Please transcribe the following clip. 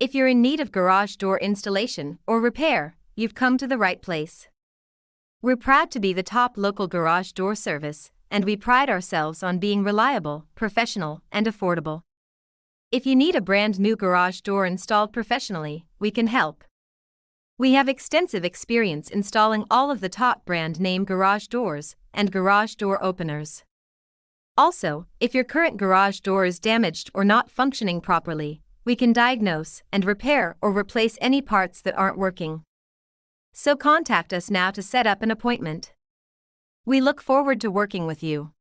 If you're in need of garage door installation or repair, you've come to the right place. We're proud to be the top local garage door service, and we pride ourselves on being reliable, professional, and affordable. If you need a brand new garage door installed professionally, we can help. We have extensive experience installing all of the top brand name garage doors and garage door openers. Also, if your current garage door is damaged or not functioning properly, we can diagnose and repair or replace any parts that aren't working. So contact us now to set up an appointment. We look forward to working with you.